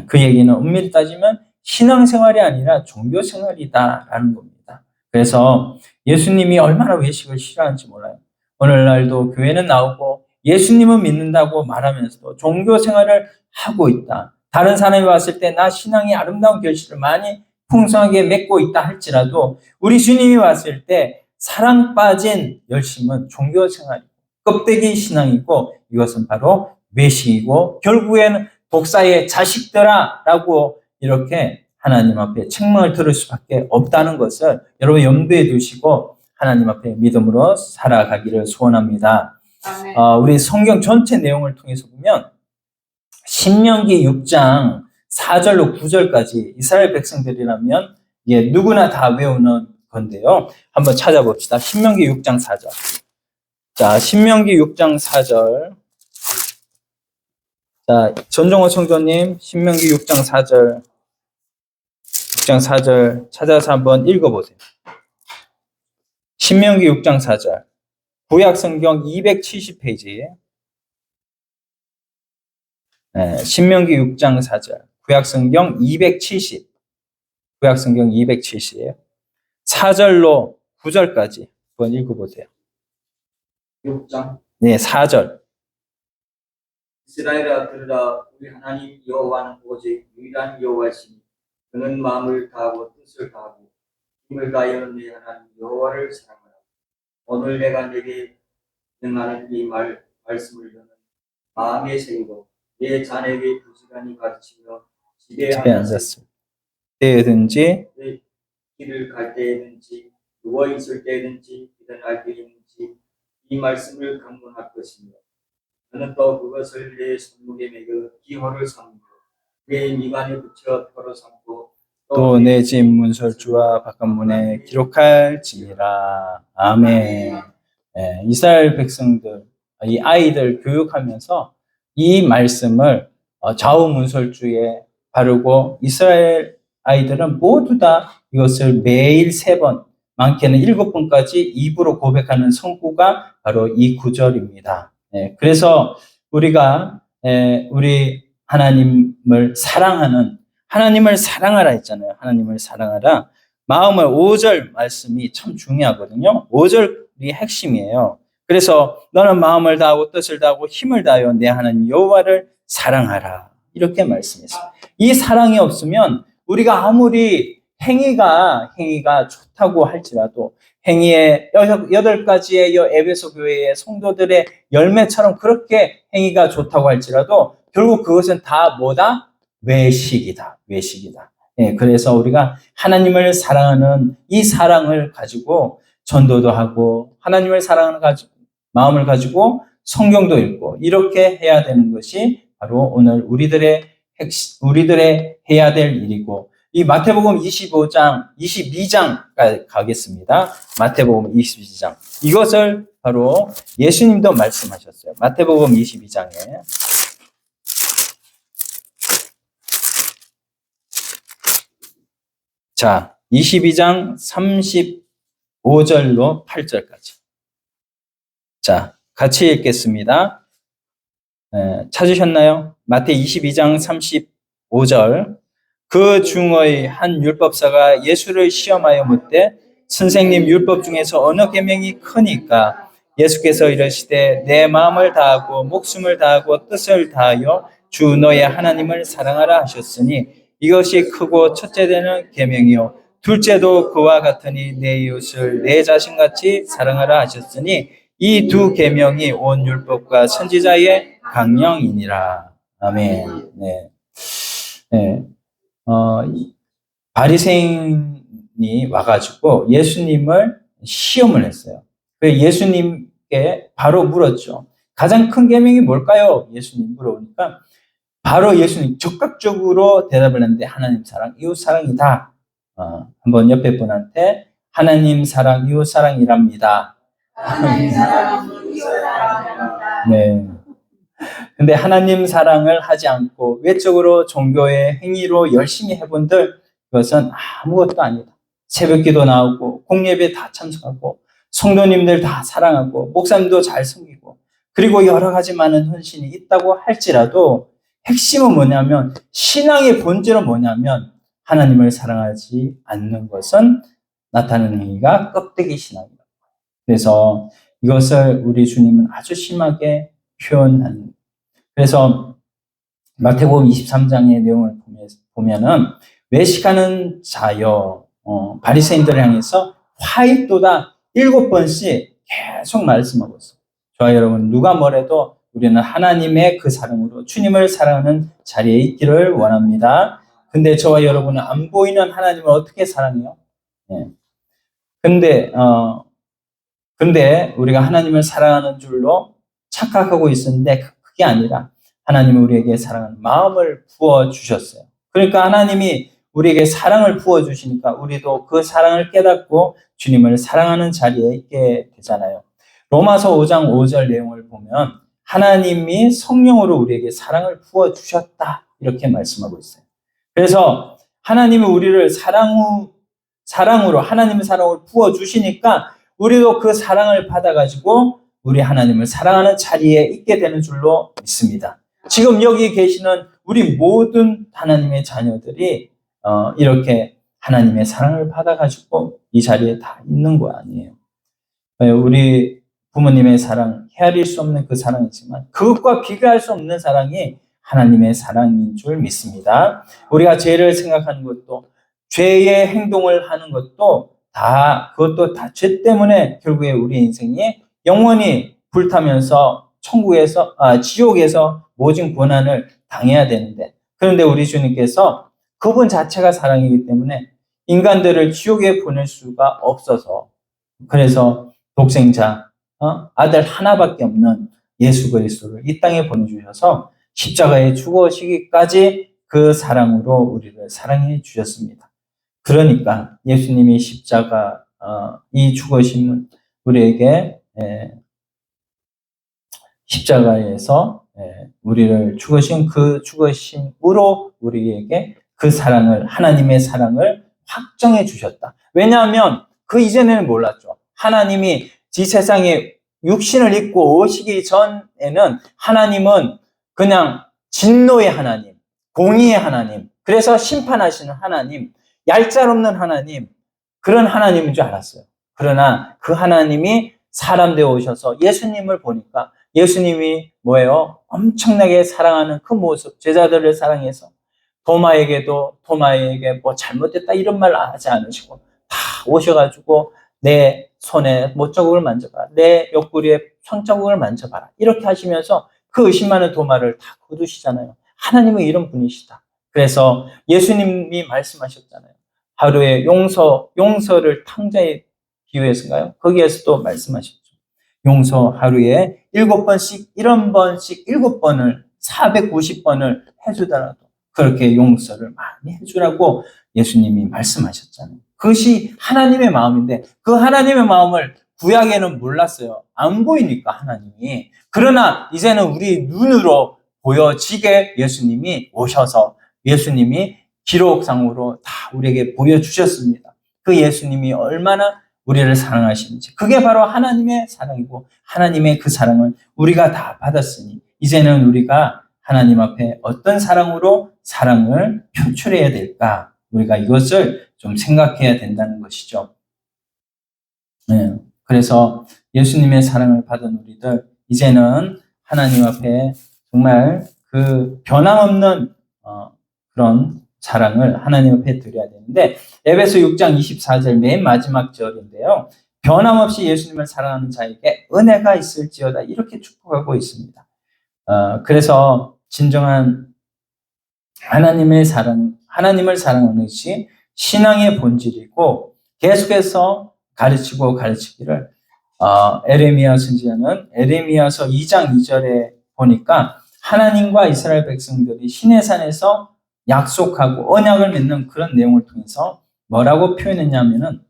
그 얘기는 엄밀히 따지면 신앙생활이 아니라 종교생활이다라는 겁니다. 그래서 예수님이 얼마나 외식을 싫어하는지 몰라요. 오늘날도 교회는 나오고 예수님은 믿는다고 말하면서도 종교생활을 하고 있다. 다른 사람이 봤을 때 나 신앙이 아름다운 결실을 많이 풍성하게 맺고 있다 할지라도 우리 주님이 봤을 때 사랑 빠진 열심은 종교생활이고 껍데기 신앙이고 이것은 바로 외식이고 결국에는 독사의 자식들아 라고 이렇게 하나님 앞에 책망을 들을 수밖에 없다는 것을 여러분 염두에 두시고 하나님 앞에 믿음으로 살아가기를 소원합니다.
아멘.
우리 성경 전체 내용을 통해서 보면 신명기 6장 4절로 9절까지 이스라엘 백성들이라면 누구나 다 외우는 건데요. 한번 찾아봅시다. 신명기 6장 4절. 자, 신명기 6장 4절. 자, 전종호 청조님, 신명기 6장 4절. 6장 4절 찾아서 한번 읽어보세요. 신명기 6장 4절. 구약 성경 270페이지에. 신명기 6장 4절. 구약 성경 270. 구약 성경 270. 4절로 9절까지 한번 읽어보세요.
6장
네, 4절.
이스라엘아 들으라 우리 하나님 여호와는 오직 유일한 여호와시니 그는 마음을 다하고 뜻을 다하고 힘을 다하여 네 하나님 여호와를 사랑하라. 오늘 내가 네게 명하는 이 말씀을 너는 마음에 새기고 내 자네에게 부지런히 가르치며 집에
앉았습니다. 때든지
내 길을 갈 때든지 누워 있을 때든지 일어날 때든지 이 말씀을 강론할 것이며 너는 또 그것을 내 손목에 매겨 기호를 삼고 내 미간에 붙여 표로 삼고
또 내 집 문설주와 바깥문에 기록할지니라. 아멘. 이스라엘 백성들, 이 아이들 교육하면서 이 말씀을 좌우 문설주에 바르고 이스라엘 아이들은 모두 다 이것을 매일 3번, 많게는 7번까지 입으로 고백하는 성구가 바로 이 구절입니다. 그래서 우리가 우리 하나님을 사랑하는 하나님을 사랑하라 했잖아요. 하나님을 사랑하라. 마음을 5절 말씀이 참 중요하거든요. 5절이 핵심이에요. 그래서 너는 마음을 다하고 뜻을 다하고 힘을 다하여 내 하나님 여호와를 사랑하라. 이렇게 말씀했어요. 이 사랑이 없으면 우리가 아무리 행위가 좋다고 할지라도 행위의 8가지의 에베소 교회의 성도들의 열매처럼 그렇게 행위가 좋다고 할지라도 결국 그것은 다 뭐다? 외식이다. 그래서 우리가 하나님을 사랑하는 이 사랑을 가지고 전도도 하고 하나님을 사랑하는 마음을 가지고 성경도 읽고 이렇게 해야 되는 것이 바로 오늘 우리들의 해야 될 일이고 이 마태복음 22장까지 가겠습니다. 마태복음 22장. 이것을 바로 예수님도 말씀하셨어요. 마태복음 22장에. 자, 22장 35절로 8절까지. 자, 같이 읽겠습니다. 찾으셨나요? 마태 22장 35절. 그 중의 한 율법사가 예수를 시험하여 묻되 선생님 율법 중에서 어느 계명이 크니까? 예수께서 이르시되 내 마음을 다하고 목숨을 다하고 뜻을 다하여 주 너의 하나님을 사랑하라 하셨으니 이것이 크고 첫째 되는 계명이요 둘째도 그와 같으니 내 이웃을 내 자신같이 사랑하라 하셨으니 이 두 계명이 온 율법과 선지자의 강령이니라. 아멘. 바리새인이 와가지고 예수님을 시험을 했어요. 예수님께 바로 물었죠. 가장 큰 계명이 뭘까요? 예수님 물어보니까 바로 예수님 적극적으로 대답을 했는데 하나님 사랑, 이웃 사랑이다. 한번 옆에 분한테 하나님 사랑, 이웃 사랑이랍니다.
하나님 사랑, 이웃 사랑이랍니다.
네. 근데 하나님 사랑을 하지 않고 외적으로 종교의 행위로 열심히 해본들 그것은 아무것도 아니다. 새벽기도 나오고 공예배 다 참석하고 성도님들 다 사랑하고 목사님도 잘 섬기고 그리고 여러 가지 많은 헌신이 있다고 할지라도 핵심은 뭐냐면 신앙의 본질은 뭐냐면 하나님을 사랑하지 않는 것은 나타나는 행위가 껍데기 신앙이다. 그래서 이것을 우리 주님은 아주 심하게 표현합니다. 그래서 마태복음 23장의 내용을 보면은 외식하는 자여 바리새인들을 향해서 화입도다 7번씩 계속 말씀하고 있어요. 저와 여러분 누가 뭐래도 우리는 하나님의 그 사랑으로 주님을 사랑하는 자리에 있기를 원합니다. 근데 저와 여러분은 안 보이는 하나님을 어떻게 사랑해요? 예. 근데 우리가 하나님을 사랑하는 줄로 착각하고 있었는데 그게 아니라 하나님은 우리에게 사랑하는 마음을 부어주셨어요. 그러니까 하나님이 우리에게 사랑을 부어주시니까 우리도 그 사랑을 깨닫고 주님을 사랑하는 자리에 있게 되잖아요. 로마서 5장 5절 내용을 보면 하나님이 성령으로 우리에게 사랑을 부어주셨다 이렇게 말씀하고 있어요. 그래서 하나님이 우리를 사랑으로 하나님의 사랑을 부어주시니까 우리도 그 사랑을 받아가지고 우리 하나님을 사랑하는 자리에 있게 되는 줄로 믿습니다. 지금 여기 계시는 우리 모든 하나님의 자녀들이 이렇게 하나님의 사랑을 받아가지고 이 자리에 다 있는 거 아니에요. 우리 부모님의 사랑, 헤아릴 수 없는 그 사랑이지만 그것과 비교할 수 없는 사랑이 하나님의 사랑인 줄 믿습니다. 우리가 죄를 생각하는 것도 죄의 행동을 하는 것도 그것도 다 죄 때문에 결국에 우리 인생이 영원히 불타면서 지옥에서 모진 고난을 당해야 되는데, 그런데 우리 주님께서 그분 자체가 사랑이기 때문에 인간들을 지옥에 보낼 수가 없어서, 그래서 독생자, 아들 하나밖에 없는 예수 그리스도를 이 땅에 보내주셔서 십자가에 죽으시기까지 그 사랑으로 우리를 사랑해 주셨습니다. 그러니까 예수님이 이 죽으심은 우리에게 십자가에서 우리를 죽으신 그 죽으심으로 우리에게 그 사랑을, 하나님의 사랑을 확정해 주셨다. 왜냐하면 그 이전에는 몰랐죠. 하나님이 이 세상에 육신을 입고 오시기 전에는 하나님은 그냥 진노의 하나님, 공의의 하나님, 그래서 심판하시는 하나님, 얄짤없는 하나님, 그런 하나님인 줄 알았어요. 그러나 그 하나님이 사람 되어 오셔서 예수님을 보니까 예수님이 뭐예요? 엄청나게 사랑하는 그 모습, 제자들을 사랑해서 토마에게 뭐 잘못됐다 이런 말 하지 않으시고 다 오셔가지고 내 손에 못자국을 만져봐라, 내 옆구리에 손자국을 만져봐라, 이렇게 하시면서 그 의심 많은 도마를 다 거두시잖아요. 하나님은 이런 분이시다. 그래서 예수님이 말씀하셨잖아요. 하루에 용서를 탕자에 비유해서인가요? 거기에서도 말씀하셨죠. 용서 하루에 7번씩, 7번을 490번을 해주더라도 그렇게 용서를 많이 해주라고 예수님이 말씀하셨잖아요. 그것이 하나님의 마음인데 그 하나님의 마음을 구약에는 몰랐어요. 안 보이니까 하나님이. 그러나 이제는 우리 눈으로 보여지게 예수님이 오셔서 예수님이 기록상으로 다 우리에게 보여주셨습니다. 그 예수님이 얼마나 우리를 사랑하시는지. 그게 바로 하나님의 사랑이고 하나님의 그 사랑을 우리가 다 받았으니 이제는 우리가 하나님 앞에 어떤 사랑으로 사랑을 표출해야 될까? 우리가 이것을 좀 생각해야 된다는 것이죠. 네. 그래서 예수님의 사랑을 받은 우리들 이제는 하나님 앞에 정말 그 변함없는 그런 사랑을 하나님 앞에 드려야 되는데 에베소 6장 24절 맨 마지막 절인데요. 변함없이 예수님을 사랑하는 자에게 은혜가 있을지어다 이렇게 축복하고 있습니다. 그래서 진정한 하나님을 사랑하는 것이 신앙의 본질이고 계속해서 가르치기를 에레미야 선지자는 에레미야서 2장 2절에 보니까 하나님과 이스라엘 백성들이 시내 산에서 약속하고 언약을 맺는 그런 내용을 통해서 뭐라고 표현했냐면은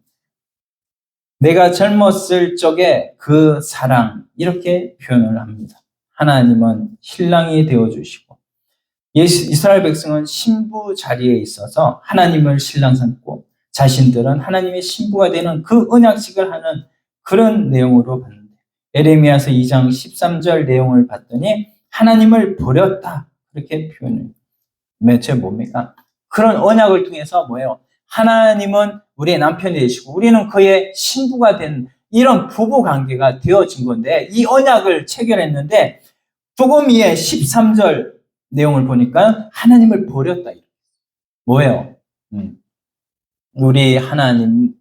내가 젊었을 적에 그 사랑 이렇게 표현을 합니다. 하나님은 신랑이 되어주시고 이스라엘 백성은 신부 자리에 있어서 하나님을 신랑 삼고 자신들은 하나님의 신부가 되는 그 언약식을 하는 그런 내용으로 봤는데 에레미야서 2장 13절 내용을 봤더니 하나님을 버렸다 그렇게 표현을 매체 뭡니까? 그런 언약을 통해서 뭐예요? 하나님은 우리의 남편이 되시고 우리는 그의 신부가 된 이런 부부 관계가 되어진 건데 이 언약을 체결했는데 조금 위에 13절 내용을 보니까 하나님을 버렸다. 뭐예요? 우리 하나님은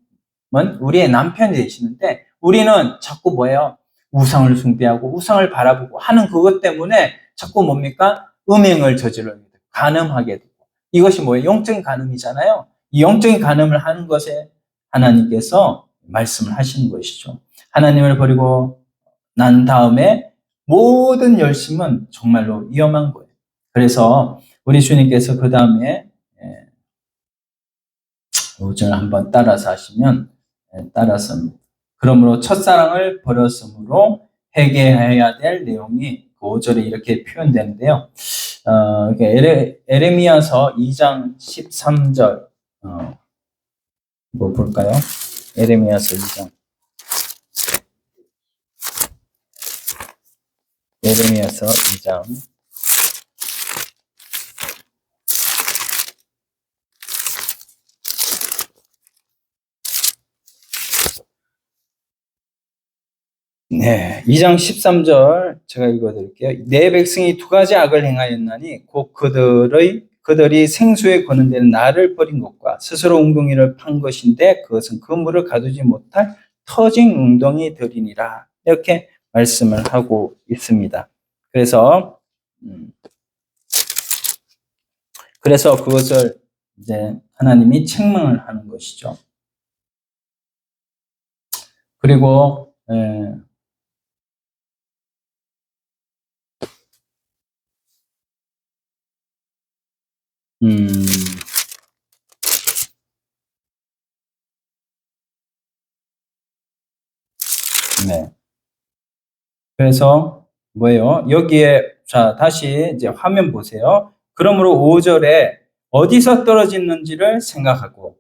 우리의 남편이 되시는데 우리는 자꾸 뭐예요? 우상을 숭배하고 우상을 바라보고 하는 그것 때문에 자꾸 뭡니까? 음행을 저지르게 되고 간음하게 되고 이것이 뭐예요? 영적인 간음이잖아요. 이 영적인 간음을 하는 것에 하나님께서 말씀을 하시는 것이죠. 하나님을 버리고 난 다음에 모든 열심은 정말로 위험한 거예요. 그래서 우리 주님께서 그 다음에 5절 한번 따라서 하시면, 따라서 그러므로 첫사랑을 버렸으므로 회개해야 될 내용이 그 5절에 이렇게 표현되는데요. 에레미야서 2장 13절 뭐 볼까요? 에레미야서 2장. 에레미야서 2장. 네, 2장 13절 제가 읽어드릴게요. 내 백성이 두 가지 악을 행하였나니 곧 그들이 생수에 거는 데는 나를 버린 것과 스스로 웅덩이를 판 것인데 그것은 그 물을 가두지 못할 터진 웅덩이들이니라. 이렇게 말씀을 하고 있습니다. 그래서 그것을 이제 하나님이 책망을 하는 것이죠. 그리고 네. 그래서 뭐예요? 여기에 자 다시 이제 화면 보세요. 그러므로 5절에 어디서 떨어지는지를 생각하고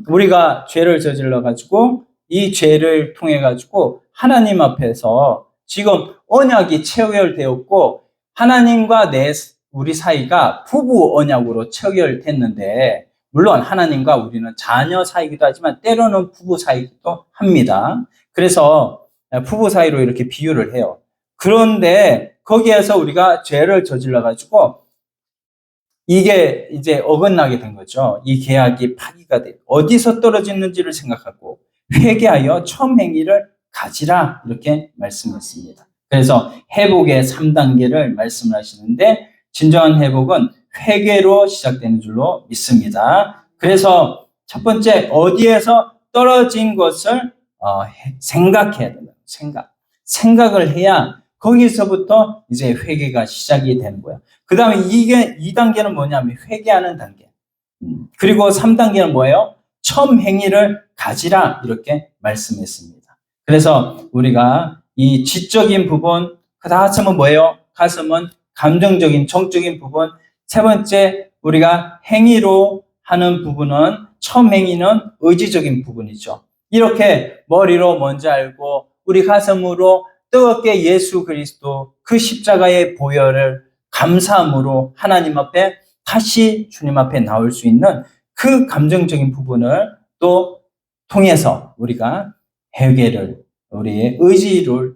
우리가 죄를 저질러 가지고 이 죄를 통해 가지고 하나님 앞에서 지금 언약이 체결되었고 하나님과 우리 사이가 부부 언약으로 체결됐는데 물론 하나님과 우리는 자녀 사이기도 하지만 때로는 부부 사이기도 합니다. 그래서 부부 사이로 이렇게 비유를 해요. 그런데 거기에서 우리가 죄를 저질러 가지고 이게 이제 어긋나게 된 거죠. 이 계약이 파기가 돼요. 어디서 떨어지는지를 생각하고 회개하여 처음 행위를 가지라 이렇게 말씀했습니다. 그래서 회복의 3단계를 말씀하시는데 진정한 회복은 회개로 시작되는 줄로 믿습니다. 그래서 첫 번째 어디에서 떨어진 것을 생각해야 된다. 생각을 해야 거기서부터 이제 회개가 시작이 되는 거예요. 그 다음에 이게 2단계는 뭐냐면 회개하는 단계. 그리고 3단계는 뭐예요? 처음 행위를 가지라 이렇게 말씀했습니다. 그래서 우리가 이 지적인 부분, 그 다음은 뭐예요? 가슴은 감정적인, 정적인 부분. 세 번째, 우리가 행위로 하는 부분은 처음 행위는 의지적인 부분이죠. 이렇게 머리로 먼저 알고 우리 가슴으로 뜨겁게 예수 그리스도 그 십자가의 보혈을 감사함으로 하나님 앞에 다시 주님 앞에 나올 수 있는 그 감정적인 부분을 또 통해서 우리가 회개를 우리의 의지를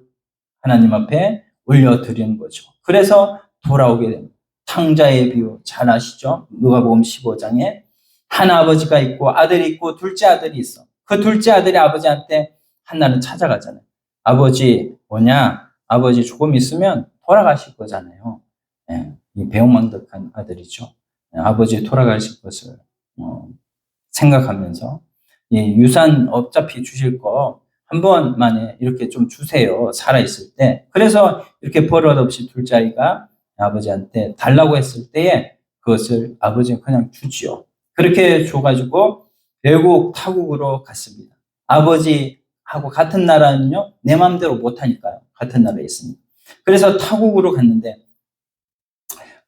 하나님 앞에 올려드리는 거죠. 그래서 돌아오게 됩니다. 탕자의 비유 잘 아시죠? 누가복음 15장에 한 아버지가 있고 아들이 있고 둘째 아들이 있어. 그 둘째 아들이 아버지한테 한날은 찾아가잖아요. 아버지 뭐냐? 아버지 조금 있으면 돌아가실 거잖아요. 네, 이 배은망덕한 아들이죠. 네, 아버지 돌아가실 것을 생각하면서 유산 어차피 주실 거 한 번만에 이렇게 좀 주세요. 살아있을 때. 그래서 이렇게 버릇없이 둘째 아이가 아버지한테 달라고 했을 때에 그것을 아버지는 그냥 주지요. 그렇게 줘가지고 외국 타국으로 갔습니다. 아버지하고 같은 나라는요, 내 마음대로 못하니까요. 같은 나라에 있습니다. 그래서 타국으로 갔는데,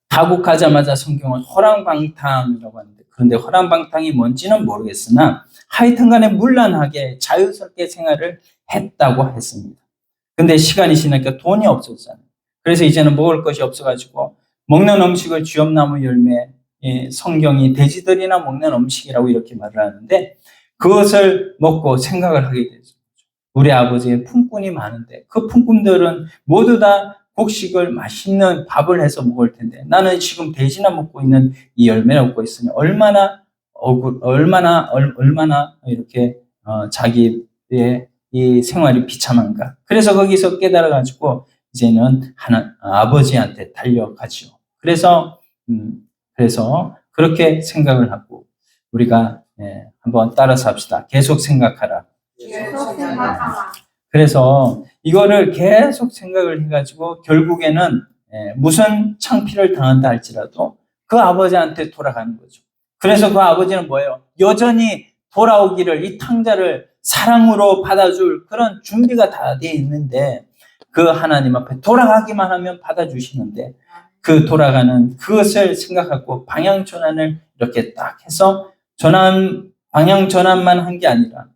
타국 가자마자 성경은 허랑방탕이라고 하는데, 그런데 허랑방탕이 뭔지는 모르겠으나, 하여튼 간에 문란하게 자유스럽게 생활을 했다고 했습니다. 근데 시간이 지나니까 돈이 없었잖아요. 그래서 이제는 먹을 것이 없어가지고, 먹는 음식을 쥐엄나무 열매, 성경이 돼지들이나 먹는 음식이라고 이렇게 말을 하는데 그것을 먹고 생각을 하게 되죠. 우리 아버지의 품꾼이 많은데 그 품꾼들은 모두 다 곡식을 맛있는 밥을 해서 먹을 텐데 나는 지금 돼지나 먹고 있는 이 열매를 먹고 있으니 얼마나 이렇게 자기의 이 생활이 비참한가. 그래서 거기서 깨달아가지고 이제는 아버지한테 달려가죠. 그래서 그렇게 생각을 하고 우리가 한번 따라서 합시다. 계속 생각하라.
계속 생각하라.
그래서 이거를 계속 생각을 해가지고 결국에는 무슨 창피를 당한다 할지라도 그 아버지한테 돌아가는 거죠. 그래서 그 아버지는 뭐예요? 여전히 돌아오기를, 이 탕자를 사랑으로 받아줄 그런 준비가 다 돼 있는데 그 하나님 앞에 돌아가기만 하면 받아주시는데 그 돌아가는 그것을 생각하고 방향 전환을 이렇게 딱 해서 방향 전환만 한 게 아니라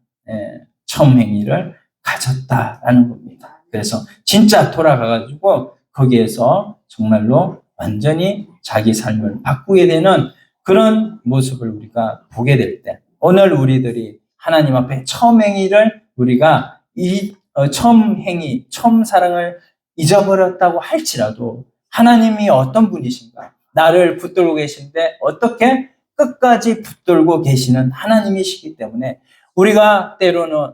처음 행위를 가졌다라는 겁니다. 그래서 진짜 돌아가가지고 거기에서 정말로 완전히 자기 삶을 바꾸게 되는 그런 모습을 우리가 보게 될 때, 오늘 우리들이 하나님 앞에 처음 행위를 우리가 처음 행위, 처음 사랑을 잊어버렸다고 할지라도 하나님이 어떤 분이신가? 나를 붙들고 계신데 어떻게 끝까지 붙들고 계시는 하나님이시기 때문에 우리가 때로는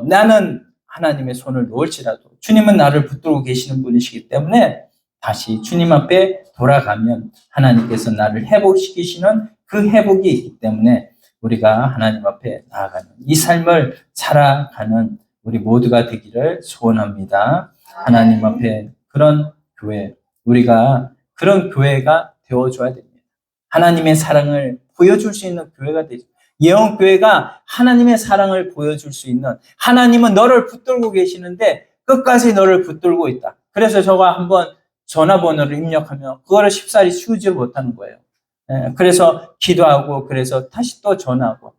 나는 하나님의 손을 놓을지라도 주님은 나를 붙들고 계시는 분이시기 때문에 다시 주님 앞에 돌아가면 하나님께서 나를 회복시키시는 그 회복이 있기 때문에 우리가 하나님 앞에 나아가는 이 삶을 살아가는 우리 모두가 되기를 소원합니다. 하나님 앞에 그런 교회, 우리가 그런 교회가 되어줘야 됩니다. 하나님의 사랑을 보여줄 수 있는 교회가 되죠. 예언교회가 하나님의 사랑을 보여줄 수 있는, 하나님은 너를 붙들고 계시는데 끝까지 너를 붙들고 있다. 그래서 저가 한번 전화번호를 입력하면 그거를 쉽사리 치우지 못하는 거예요. 그래서 기도하고 그래서 다시 또 전화하고.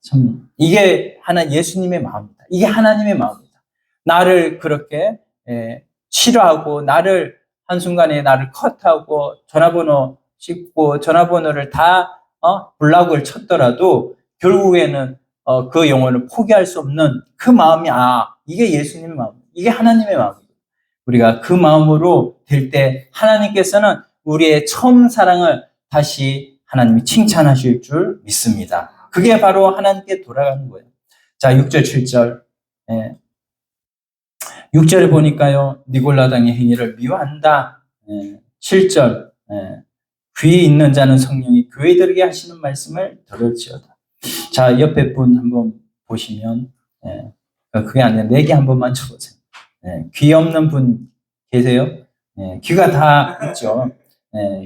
참 이게 예수님의 마음이다. 이게 하나님의 마음이다. 나를 그렇게 싫어하고 나를 한순간에 나를 컷하고 전화번호 씹고 전화번호를 다 블락을 쳤더라도 결국에는 그 영혼을 포기할 수 없는 그 마음이 이게 예수님의 마음, 이게 하나님의 마음이에요. 우리가 그 마음으로 될 때 하나님께서는 우리의 처음 사랑을 다시 하나님이 칭찬하실 줄 믿습니다. 그게 바로 하나님께 돌아가는 거예요. 자, 6절, 7절. 6절에 보니까요, 니골라당의 행위를 미워한다. 7절. 귀 있는 자는 성령이 교회들에게 하시는 말씀을 들을지어다. 자, 옆에 분 한번 보시면, 그게 아니라 내게 한번 만져보세요. 귀 없는 분 계세요? 귀가 다 있죠.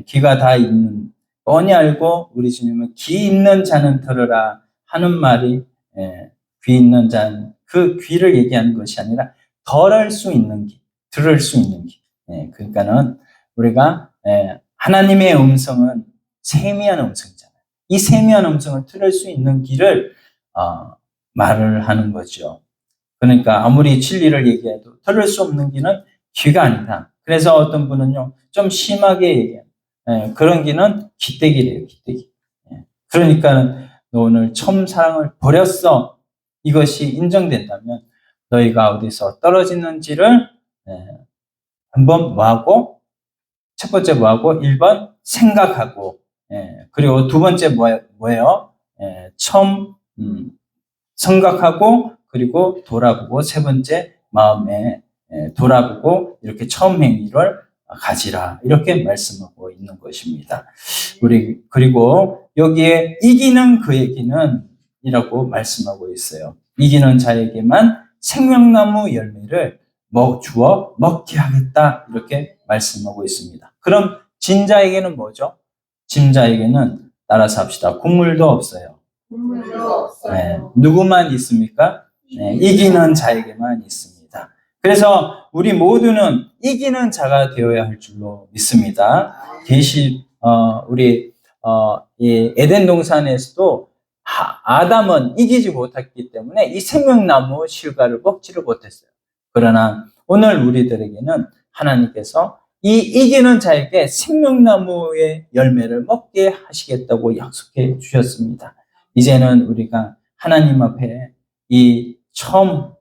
귀가 다 있는, 뻔히 알고 우리 주님은 귀 있는 자는 들으라 하는 말이, 귀 있는 자는 그 귀를 얘기하는 것이 아니라 덜할 수 있는 귀, 들을 수 있는 귀. 그러니까는 우리가, 하나님의 음성은 세미한 음성이잖아요. 이 세미한 음성을 들을 수 있는 귀를 말을 하는 거죠. 그러니까 아무리 진리를 얘기해도 들을 수 없는 귀는 귀가 아니다. 그래서 어떤 분은요, 좀 심하게 얘기해요. 그런 귀는 귀때기래요, 귀때기. 그러니까 너 오늘 처음 사랑을 버렸어. 이것이 인정된다면 너희가 어디서 떨어지는지를 한번 뭐하고, 첫 번째 뭐하고, 1번 생각하고, 그리고 두 번째 뭐예요? 처음 생각하고 그리고 돌아보고, 세 번째 마음에 돌아보고 이렇게 처음 행위를 가지라, 이렇게 말씀하고 있는 것입니다. 그리고 여기에 이기는 그에게는 이라고 말씀하고 있어요. 이기는 자에게만 생명나무 열매를 주어 먹게 하겠다, 이렇게 말씀하고 있습니다. 그럼 진자에게는 뭐죠? 진자에게는 따라서 합시다. 국물도 없어요.
국물도 없어요.
누구만 있습니까? 이기는 자에게만 있습니다. 그래서 우리 모두는 이기는 자가 되어야 할 줄로 믿습니다. 우리 이 에덴 동산에서도 아담은 이기지 못했기 때문에 이 생명나무 실과를 먹지를 못했어요. 그러나 오늘 우리들에게는 하나님께서 이 이기는 자에게 생명나무의 열매를 먹게 하시겠다고 약속해 주셨습니다. 이제는 우리가 하나님 앞에 이 처음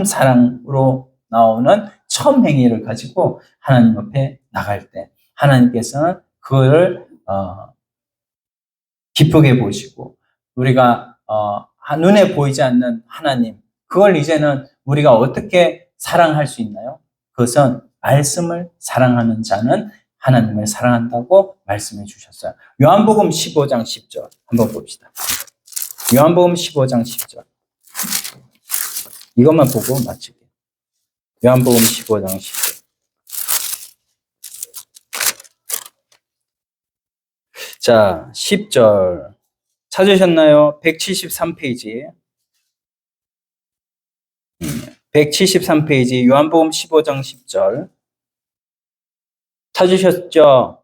사랑으로 나오는 처음 행위를 가지고 하나님 앞에 나갈 때 하나님께서는 그거를 기쁘게 보시고, 우리가 눈에 보이지 않는 하나님, 그걸 이제는 우리가 어떻게 사랑할 수 있나요? 그것은 말씀을 사랑하는 자는 하나님을 사랑한다고 말씀해 주셨어요. 요한복음 15장 10절 한번 봅시다. 요한복음 15장 10절. 이것만 보고 마칠게요. 요한복음 15장 10절. 자, 10절. 찾으셨나요? 173페이지. 173페이지 요한복음 15장 10절. 찾으셨죠?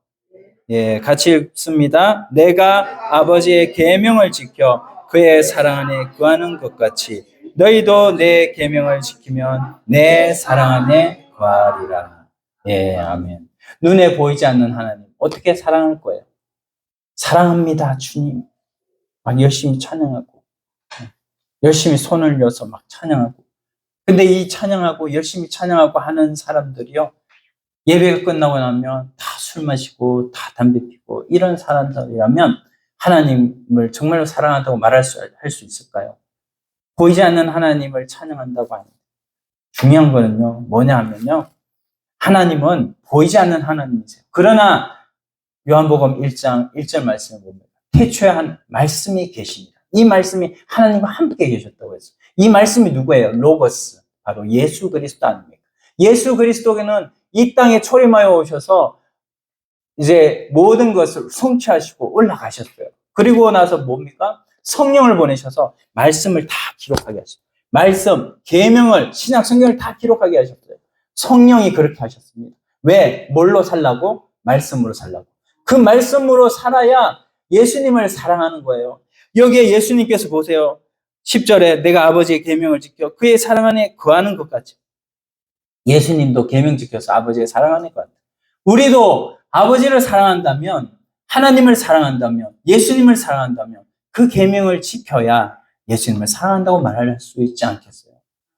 예, 같이 읽습니다. 내가 아버지의 계명을 지켜 그의 사랑 안에 거하는 것 같이 너희도 내 계명을 지키면 내 사랑 안에 거하리라. 예, 아멘. 눈에 보이지 않는 하나님 어떻게 사랑할 거예요? 사랑합니다, 주님. 막 열심히 찬양하고 열심히 손을 넣어서 막 찬양하고. 근데 이 찬양하고 열심히 찬양하고 하는 사람들이요, 예배가 끝나고 나면 다 술 마시고 다 담배 피고 이런 사람들이라면 하나님을 정말로 사랑한다고 할 수 있을까요? 보이지 않는 하나님을 찬양한다고 합니다. 중요한 거는요, 뭐냐 하면요, 하나님은 보이지 않는 하나님이세요. 그러나 요한복음 1장 1절 말씀을 보면 태초에 한 말씀이 계십니다. 이 말씀이 하나님과 함께 계셨다고 했어요. 이 말씀이 누구예요? 로고스, 바로 예수 그리스도 아닙니까? 예수 그리스도는 이 땅에 초림하여 오셔서 이제 모든 것을 성취하시고 올라가셨어요. 그리고 나서 뭡니까? 성령을 보내셔서 말씀을 다 기록하게 하셨어요. 말씀, 계명을, 신약 성경을 다 기록하게 하셨어요. 성령이 그렇게 하셨습니다. 왜? 뭘로 살라고? 말씀으로 살라고. 그 말씀으로 살아야 예수님을 사랑하는 거예요. 여기에 예수님께서 보세요. 10절에 내가 아버지의 계명을 지켜 그의 사랑 안에 거하는 것 같이. 예수님도 계명 지켜서 아버지의 사랑 안에 거한다. 우리도 아버지를 사랑한다면, 하나님을 사랑한다면, 예수님을 사랑한다면 그 계명을 지켜야 예수님을 사랑한다고 말할 수 있지 않겠어요?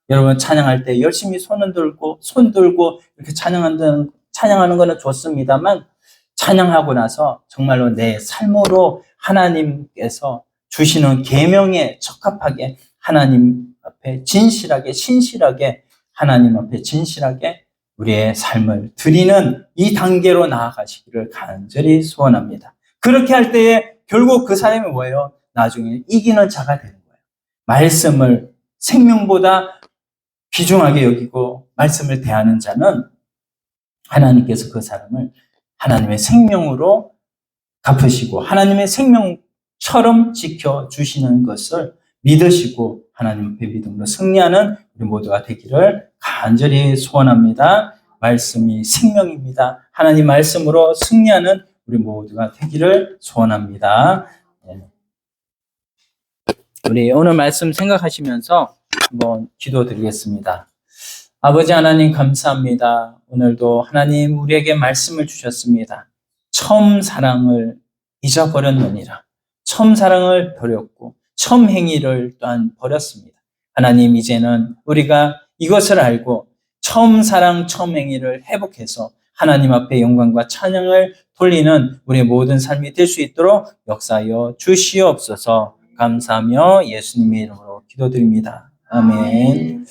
여러분, 찬양할 때 열심히 손 들고 이렇게 찬양하는 거는 좋습니다만, 찬양하고 나서 정말로 내 삶으로 하나님께서 주시는 계명에 적합하게 하나님 앞에 진실하게, 신실하게, 하나님 앞에 진실하게 우리의 삶을 드리는 이 단계로 나아가시기를 간절히 소원합니다. 그렇게 할 때에 결국 그 사람이 뭐예요? 나중에 이기는 자가 되는 거예요. 말씀을 생명보다 귀중하게 여기고 말씀을 대하는 자는 하나님께서 그 사람을 하나님의 생명으로 갚으시고 하나님의 생명처럼 지켜주시는 것을 믿으시고 하나님 앞에 믿음으로 승리하는 우리 모두가 되기를 간절히 소원합니다. 말씀이 생명입니다. 하나님 말씀으로 승리하는 우리 모두가 되기를 소원합니다. 우리 오늘 말씀 생각하시면서 한번 기도드리겠습니다. 아버지 하나님 감사합니다. 오늘도 하나님 우리에게 말씀을 주셨습니다. 처음 사랑을 잊어버렸느니라. 처음 사랑을 버렸고 처음 행위를 또한 버렸습니다. 하나님 이제는 우리가 이것을 알고 처음 사랑, 처음 행위를 회복해서 하나님 앞에 영광과 찬양을 돌리는 우리의 모든 삶이 될 수 있도록 역사하여 주시옵소서. 감사하며 예수님의 이름으로 기도드립니다. 아멘.